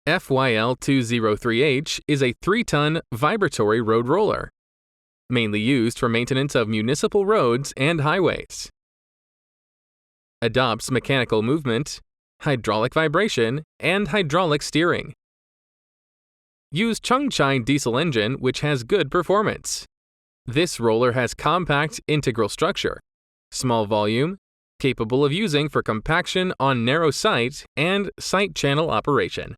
FYL203H is a 3-ton vibratory road roller, mainly used for maintenance of municipal roads and highways. Adopts mechanical movement, hydraulic vibration, and hydraulic steering. Use Chongqing diesel engine, which has good performance. This roller has compact integral structure, small volume, capable of using for compaction on narrow site and site channel operation.